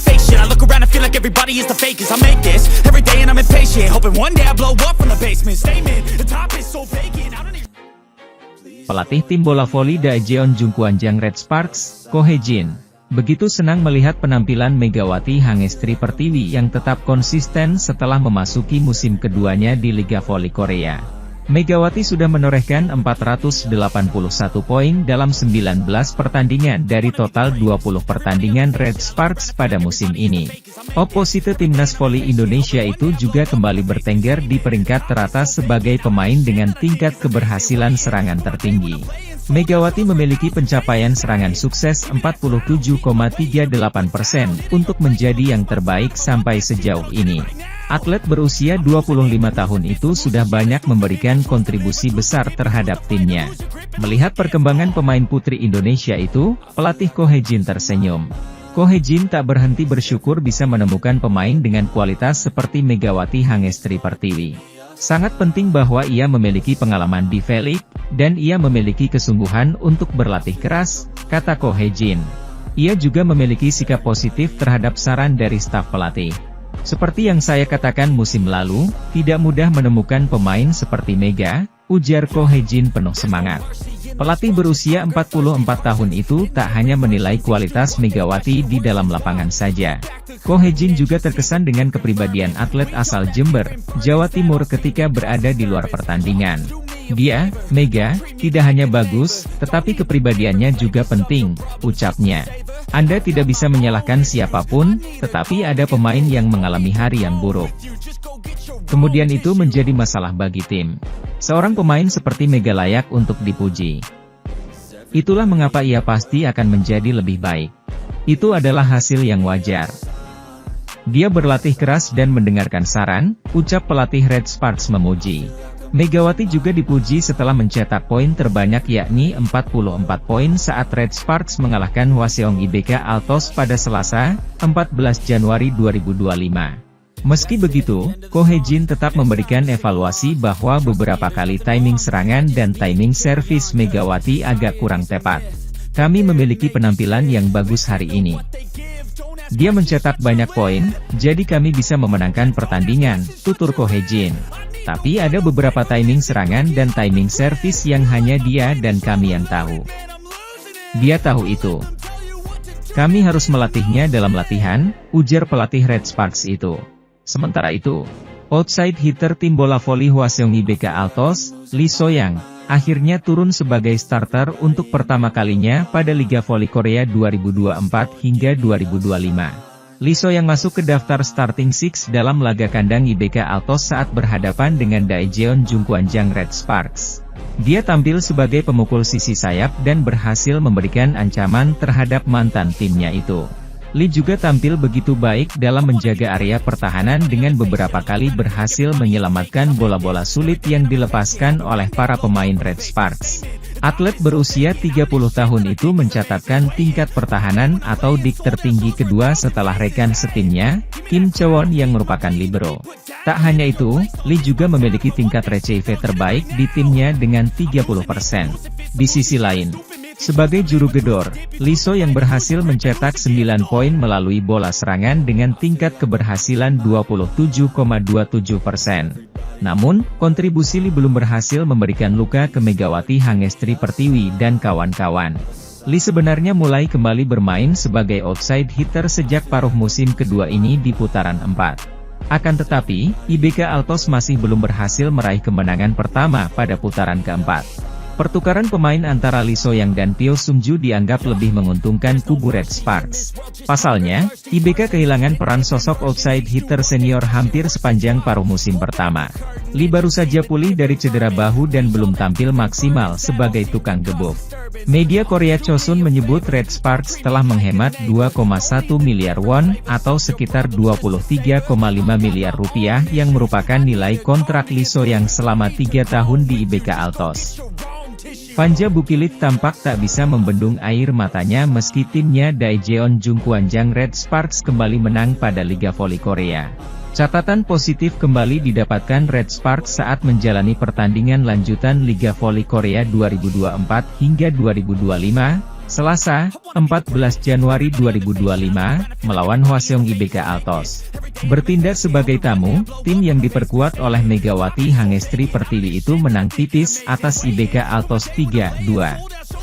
fake shit. I look around and feel like everybody is the fakest. I make this every day and I'm impatient, hoping one day I blow up from the basement. Statement, the top is so vacant, I don't even... Pelatih tim bola voli Daejeon Jungkwanjang Red Sparks, Ko Hae-jin, begitu senang melihat penampilan Megawati Hangestri Pertiwi yang tetap konsisten setelah memasuki musim keduanya di Liga Voli Korea. Megawati sudah menorehkan 481 poin dalam 19 pertandingan dari total 20 pertandingan Red Sparks pada musim ini. Oposite timnas voli Indonesia itu juga kembali bertengger di peringkat teratas sebagai pemain dengan tingkat keberhasilan serangan tertinggi. Megawati memiliki pencapaian serangan sukses 47,38% untuk menjadi yang terbaik sampai sejauh ini. Atlet berusia 25 tahun itu sudah banyak memberikan kontribusi besar terhadap timnya. Melihat perkembangan pemain putri Indonesia itu, pelatih Ko Hae-jin tersenyum. Ko Hae-jin tak berhenti bersyukur bisa menemukan pemain dengan kualitas seperti Megawati Hangestri Pertiwi. Sangat penting bahwa ia memiliki pengalaman di V-League, dan ia memiliki kesungguhan untuk berlatih keras, kata Ko Hae-jin. Ia juga memiliki sikap positif terhadap saran dari staf pelatih. Seperti yang saya katakan musim lalu, tidak mudah menemukan pemain seperti Mega, ujar Ko Hae-jin penuh semangat. Pelatih berusia 44 tahun itu tak hanya menilai kualitas Megawati di dalam lapangan saja. Ko Hae-jin juga terkesan dengan kepribadian atlet asal Jember, Jawa Timur ketika berada di luar pertandingan. Dia, Mega, tidak hanya bagus, tetapi kepribadiannya juga penting, ucapnya. Anda tidak bisa menyalahkan siapapun, tetapi ada pemain yang mengalami hari yang buruk. Kemudian itu menjadi masalah bagi tim. Seorang pemain seperti Mega layak untuk dipuji. Itulah mengapa ia pasti akan menjadi lebih baik. Itu adalah hasil yang wajar. Dia berlatih keras dan mendengarkan saran, ucap pelatih Red Sparks memuji. Megawati juga dipuji setelah mencetak poin terbanyak yakni 44 poin saat Red Sparks mengalahkan Hwaseong IBK Altos pada Selasa, 14 Januari 2025. Meski begitu, Ko Hae-jin tetap memberikan evaluasi bahwa beberapa kali timing serangan dan timing servis Megawati agak kurang tepat. Kami memiliki penampilan yang bagus hari ini. Dia mencetak banyak poin, jadi kami bisa memenangkan pertandingan, tutur Ko Hae-jin. Tapi ada beberapa timing serangan dan timing servis yang hanya dia dan kami yang tahu. Dia tahu itu. Kami harus melatihnya dalam latihan, ujar pelatih Red Sparks itu. Sementara itu, outside hitter tim bola voli Hwaseong IBK Altos, Lee So-young, akhirnya turun sebagai starter untuk pertama kalinya pada Liga Voli Korea 2024 hingga 2025. Lee So-young masuk ke daftar starting six dalam laga kandang IBK Altos saat berhadapan dengan Daejeon Jungkwanjang Red Sparks. Dia tampil sebagai pemukul sisi sayap dan berhasil memberikan ancaman terhadap mantan timnya itu. Lee juga tampil begitu baik dalam menjaga area pertahanan dengan beberapa kali berhasil menyelamatkan bola-bola sulit yang dilepaskan oleh para pemain Red Sparks. Atlet berusia 30 tahun itu mencatatkan tingkat pertahanan atau dik tertinggi kedua setelah rekan setimnya, Kim Chowon yang merupakan libero. Tak hanya itu, Lee juga memiliki tingkat retrieve terbaik di timnya dengan 30%. Di sisi lain, sebagai juru gedor, Lee So yang berhasil mencetak 9 poin melalui bola serangan dengan tingkat keberhasilan 27,27%. Namun, kontribusi Lee belum berhasil memberikan luka ke Megawati Hangestri Pertiwi dan kawan-kawan. Lee sebenarnya mulai kembali bermain sebagai outside hitter sejak paruh musim kedua ini di putaran 4. Akan tetapi, IBK Altos masih belum berhasil meraih kemenangan pertama pada putaran keempat. Pertukaran pemain antara Lee So-young dan Pyo Sung-ju dianggap lebih menguntungkan kubu Red Sparks. Pasalnya, IBK kehilangan peran sosok outside hitter senior hampir sepanjang paruh musim pertama. Lee baru saja pulih dari cedera bahu dan belum tampil maksimal sebagai tukang gebuk. Media Korea Chosun menyebut Red Sparks telah menghemat 2,1 miliar won atau sekitar 23,5 miliar rupiah yang merupakan nilai kontrak Lee So-young selama 3 tahun di IBK Altos. Panja Bukilit tampak tak bisa membendung air matanya meski timnya Daejeon Jungkwanjang Red Sparks kembali menang pada Liga Voli Korea. Catatan positif kembali didapatkan Red Sparks saat menjalani pertandingan lanjutan Liga Voli Korea 2024 hingga 2025, Selasa, 14 Januari 2025, melawan Hwaseong IBK Altos. Bertindak sebagai tamu, tim yang diperkuat oleh Megawati Hangestri Pertiwi itu menang tipis atas IBK Altos 3-2.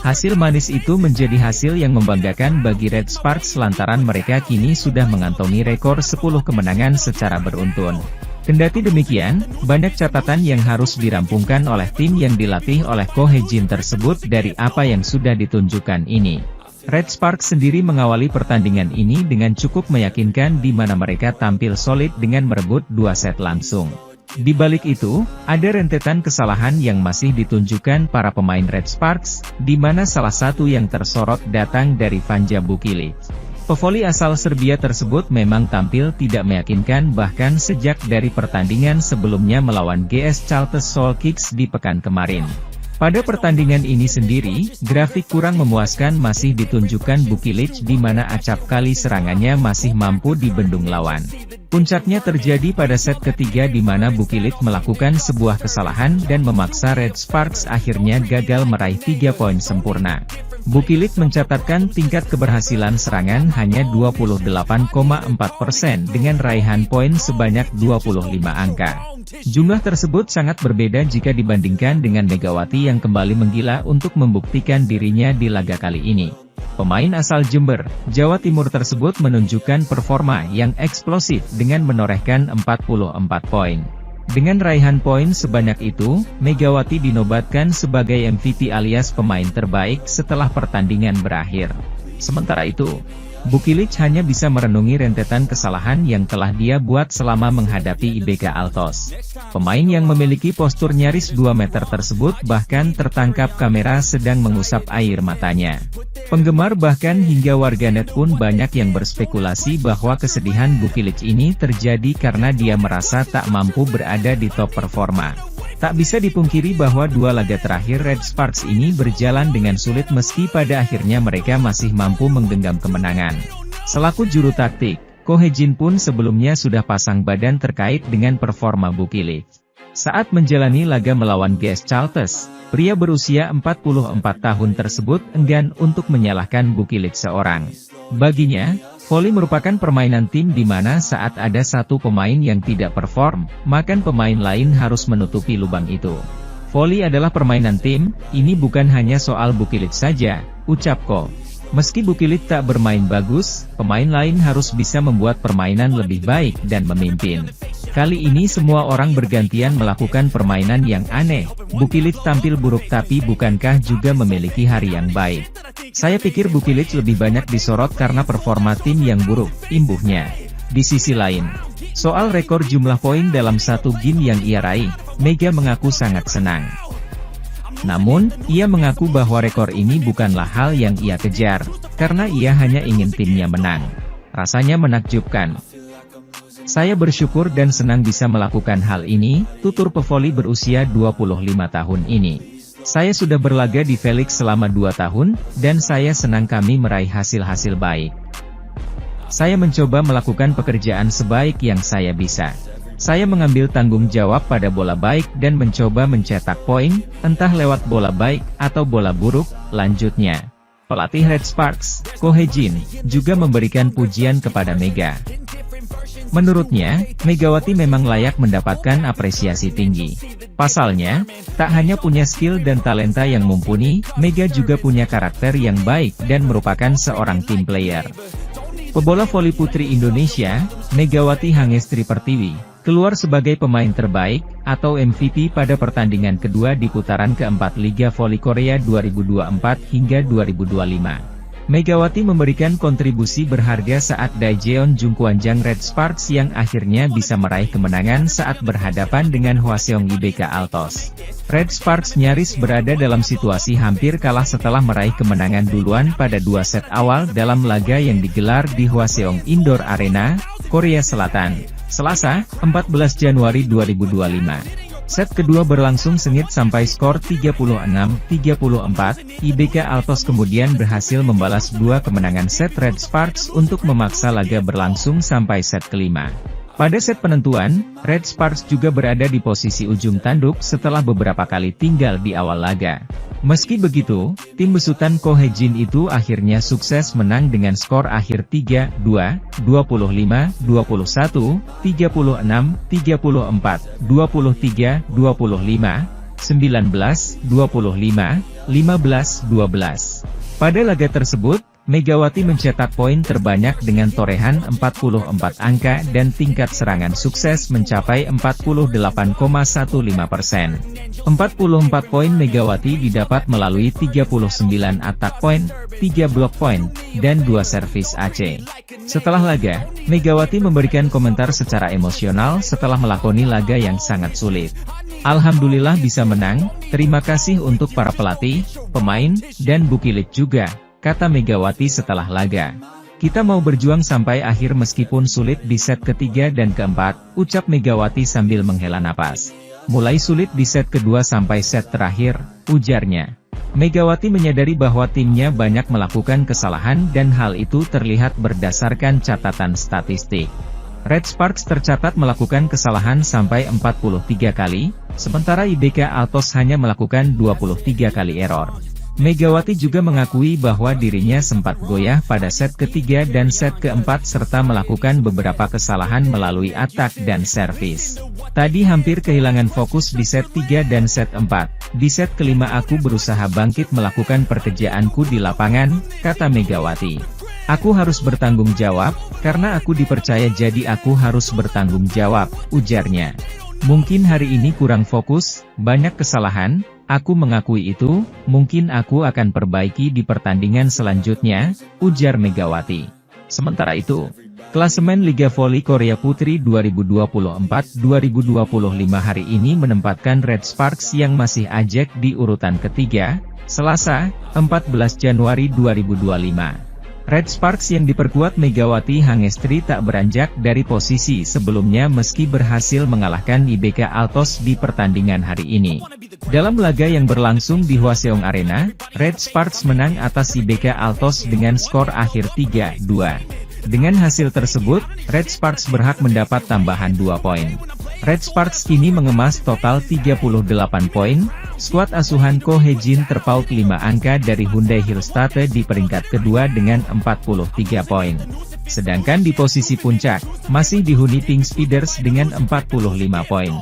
Hasil manis itu menjadi hasil yang membanggakan bagi Red Sparks lantaran mereka kini sudah mengantongi rekor 10 kemenangan secara beruntun. Kendati demikian, banyak catatan yang harus dirampungkan oleh tim yang dilatih oleh Ko Hee-jin tersebut dari apa yang sudah ditunjukkan ini. Red Sparks sendiri mengawali pertandingan ini dengan cukup meyakinkan di mana mereka tampil solid dengan merebut 2 set langsung. Di balik itu, ada rentetan kesalahan yang masih ditunjukkan para pemain Red Sparks, di mana salah satu yang tersorot datang dari Vanja Bukilic. Pevoli asal Serbia tersebut memang tampil tidak meyakinkan bahkan sejak dari pertandingan sebelumnya melawan GS Caltes Seoul Kicks di pekan kemarin. Pada pertandingan ini sendiri, grafik kurang memuaskan masih ditunjukkan Bukilic di mana acap kali serangannya masih mampu dibendung lawan. Puncaknya terjadi pada set ketiga di mana Bukilic melakukan sebuah kesalahan dan memaksa Red Sparks akhirnya gagal meraih 3 poin sempurna. Bukilic mencatatkan tingkat keberhasilan serangan hanya 28,4% dengan raihan poin sebanyak 25 angka. Jumlah tersebut sangat berbeda jika dibandingkan dengan Megawati yang kembali menggila untuk membuktikan dirinya di laga kali ini. Pemain asal Jember, Jawa Timur tersebut menunjukkan performa yang eksplosif dengan menorehkan 44 poin. Dengan raihan poin sebanyak itu, Megawati dinobatkan sebagai MVP alias pemain terbaik setelah pertandingan berakhir. Sementara itu, Bukilic hanya bisa merenungi rentetan kesalahan yang telah dia buat selama menghadapi IBK Altos. Pemain yang memiliki postur nyaris 2 meter tersebut bahkan tertangkap kamera sedang mengusap air matanya. Penggemar bahkan hingga warganet pun banyak yang berspekulasi bahwa kesedihan Bukilic ini terjadi karena dia merasa tak mampu berada di top performa. Tak bisa dipungkiri bahwa 2 laga terakhir Red Sparks ini berjalan dengan sulit meski pada akhirnya mereka masih mampu menggenggam kemenangan. Selaku juru taktik, Ko Hee-jin pun sebelumnya sudah pasang badan terkait dengan performa Bukilic. Saat menjalani laga melawan GS Caltes, pria berusia 44 tahun tersebut enggan untuk menyalahkan Bukilic seorang. Baginya, voli merupakan permainan tim di mana saat ada satu pemain yang tidak perform, maka pemain lain harus menutupi lubang itu. Voli adalah permainan tim, ini bukan hanya soal Bukilic saja, ucap Ko. Meski Bukilic tak bermain bagus, pemain lain harus bisa membuat permainan lebih baik dan memimpin. Kali ini semua orang bergantian melakukan permainan yang aneh. Bukilic tampil buruk tapi bukankah juga memiliki hari yang baik? Saya pikir Bukilic lebih banyak disorot karena performa tim yang buruk, imbuhnya. Di sisi lain, soal rekor jumlah poin dalam satu game yang ia raih, Mega mengaku sangat senang. Namun, ia mengaku bahwa rekor ini bukanlah hal yang ia kejar, karena ia hanya ingin timnya menang. Rasanya menakjubkan. Saya bersyukur dan senang bisa melakukan hal ini, tutur pevoli berusia 25 tahun ini. Saya sudah berlaga di Felix selama 2 tahun, dan saya senang kami meraih hasil-hasil baik. Saya mencoba melakukan pekerjaan sebaik yang saya bisa. Saya mengambil tanggung jawab pada bola baik dan mencoba mencetak poin, entah lewat bola baik atau bola buruk, lanjutnya. Pelatih Red Sparks, Ko Hee-jin, juga memberikan pujian kepada Mega. Menurutnya, Megawati memang layak mendapatkan apresiasi tinggi. Pasalnya, tak hanya punya skill dan talenta yang mumpuni, Mega juga punya karakter yang baik dan merupakan seorang team player. Pebola voli putri Indonesia, Megawati Hangestri Pertiwi, keluar sebagai pemain terbaik, atau MVP pada pertandingan kedua di putaran keempat Liga Voli Korea 2024 hingga 2025. Megawati memberikan kontribusi berharga saat Daejeon Jungkwanjang Red Sparks yang akhirnya bisa meraih kemenangan saat berhadapan dengan Hwaseong IBK Altos. Red Sparks nyaris berada dalam situasi hampir kalah setelah meraih kemenangan duluan pada 2 set awal dalam laga yang digelar di Hwaseong Indoor Arena, Korea Selatan, Selasa, 14 Januari 2025. Set kedua berlangsung sengit sampai skor 36-34, IBK Altos kemudian berhasil membalas 2 kemenangan set Red Sparks untuk memaksa laga berlangsung sampai set kelima. Pada set penentuan, Red Sparks juga berada di posisi ujung tanduk setelah beberapa kali tinggal di awal laga. Meski begitu, tim besutan Ko Hee-jin itu akhirnya sukses menang dengan skor akhir 3-2, 25-21, 36-34, 23-25, 19-25, 15-12. Pada laga tersebut, Megawati mencetak poin terbanyak dengan torehan 44 angka dan tingkat serangan sukses mencapai 48,15%. 44 poin Megawati didapat melalui 39 atak poin, 3 blok poin, dan 2 servis AC. Setelah laga, Megawati memberikan komentar secara emosional setelah melakoni laga yang sangat sulit. Alhamdulillah bisa menang, terima kasih untuk para pelatih, pemain, dan Bukilit juga, kata Megawati setelah laga. Kita mau berjuang sampai akhir meskipun sulit di set ketiga dan keempat, ucap Megawati sambil menghela napas. Mulai sulit di set kedua sampai set terakhir, ujarnya. Megawati menyadari bahwa timnya banyak melakukan kesalahan dan hal itu terlihat berdasarkan catatan statistik. Red Sparks tercatat melakukan kesalahan sampai 43 kali, sementara IBK Altos hanya melakukan 23 kali error. Megawati juga mengakui bahwa dirinya sempat goyah pada set ketiga dan set keempat serta melakukan beberapa kesalahan melalui atak dan servis. Tadi hampir kehilangan fokus di set 3 dan set 4. Di set kelima aku berusaha bangkit melakukan pekerjaanku di lapangan, kata Megawati. Aku harus bertanggung jawab, karena aku dipercaya jadi aku harus bertanggung jawab, ujarnya. Mungkin hari ini kurang fokus, banyak kesalahan, aku mengakui itu, mungkin aku akan perbaiki di pertandingan selanjutnya, ujar Megawati. Sementara itu, klasemen Liga Voli Korea Putri 2024-2025 hari ini menempatkan Red Sparks yang masih ajak di urutan ketiga, Selasa, 14 Januari 2025. Red Sparks yang diperkuat Megawati Hangestri tak beranjak dari posisi sebelumnya meski berhasil mengalahkan IBK Altos di pertandingan hari ini. Dalam laga yang berlangsung di Hwaseong Arena, Red Sparks menang atas IBK Altos dengan skor akhir 3-2. Dengan hasil tersebut, Red Sparks berhak mendapat tambahan 2 poin. Red Sparks kini mengemas total 38 poin, skuad asuhan Ko Hee-jin terpaut 5 angka dari Hyundai Hillstatte di peringkat kedua dengan 43 poin. Sedangkan di posisi puncak, masih dihuni Pink Speeders dengan 45 poin.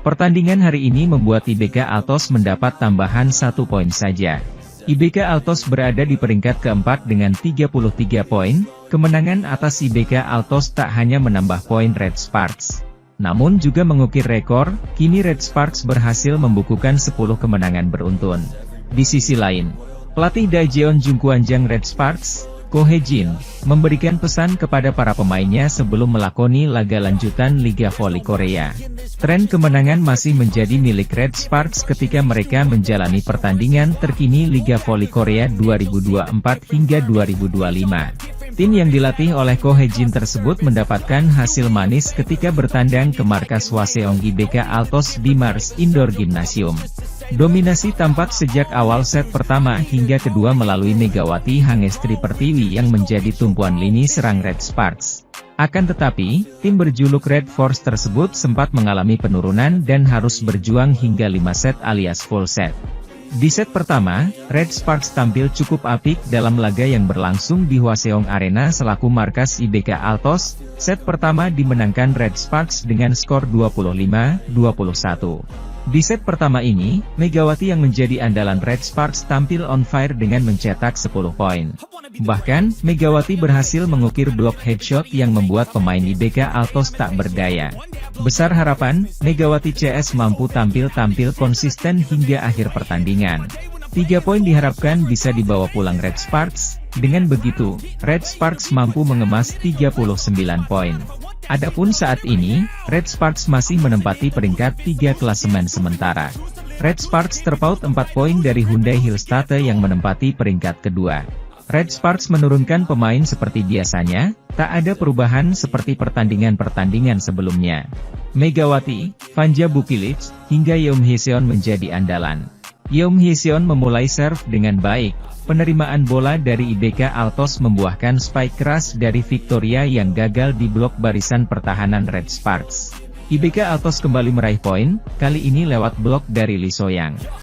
Pertandingan hari ini membuat IBK Altos mendapat tambahan 1 poin saja. IBK Altos berada di peringkat keempat dengan 33 poin, kemenangan atas IBK Altos tak hanya menambah poin Red Sparks, namun juga mengukir rekor, kini Red Sparks berhasil membukukan 10 kemenangan beruntun. Di sisi lain, pelatih Daejeon Jungkwanjang Red Sparks, Ko Hee-jin, memberikan pesan kepada para pemainnya sebelum melakoni laga lanjutan Liga Voli Korea. Tren kemenangan masih menjadi milik Red Sparks ketika mereka menjalani pertandingan terkini Liga Voli Korea 2024 hingga 2025. Tim yang dilatih oleh Ko Hee-jin tersebut mendapatkan hasil manis ketika bertandang ke markas Hwaseong IBK Altos di Mars Indoor Gymnasium. Dominasi tampak sejak awal set pertama hingga kedua melalui Megawati Hangestri Pertiwi yang menjadi tumpuan lini serang Red Sparks. Akan tetapi, tim berjuluk Red Force tersebut sempat mengalami penurunan dan harus berjuang hingga 5 set alias full set. Di set pertama, Red Sparks tampil cukup apik dalam laga yang berlangsung di Hwaseong Arena selaku markas IBK Altos. Set pertama dimenangkan Red Sparks dengan skor 25-21. Di set pertama ini, Megawati yang menjadi andalan Red Sparks tampil on fire dengan mencetak 10 poin. Bahkan, Megawati berhasil mengukir blok headshot yang membuat pemain IBK Altos tak berdaya. Besar harapan, Megawati CS mampu tampil konsisten hingga akhir pertandingan. 3 poin diharapkan bisa dibawa pulang Red Sparks, dengan begitu, Red Sparks mampu mengemas 39 poin. Adapun saat ini, Red Sparks masih menempati peringkat 3 klasemen sementara. Red Sparks terpaut 4 poin dari Hyundai Hillstatte yang menempati peringkat kedua. Red Sparks menurunkan pemain seperti biasanya, tak ada perubahan seperti pertandingan-pertandingan sebelumnya. Megawati, Vanja Bukilit, hingga Yeom Hee-seon menjadi andalan. Yeom Hyeseon memulai serve dengan baik. Penerimaan bola dari IBK Altos membuahkan spike keras dari Victoria yang gagal diblok barisan pertahanan Red Sparks. IBK Altos kembali meraih poin, kali ini lewat blok dari Lee So-young.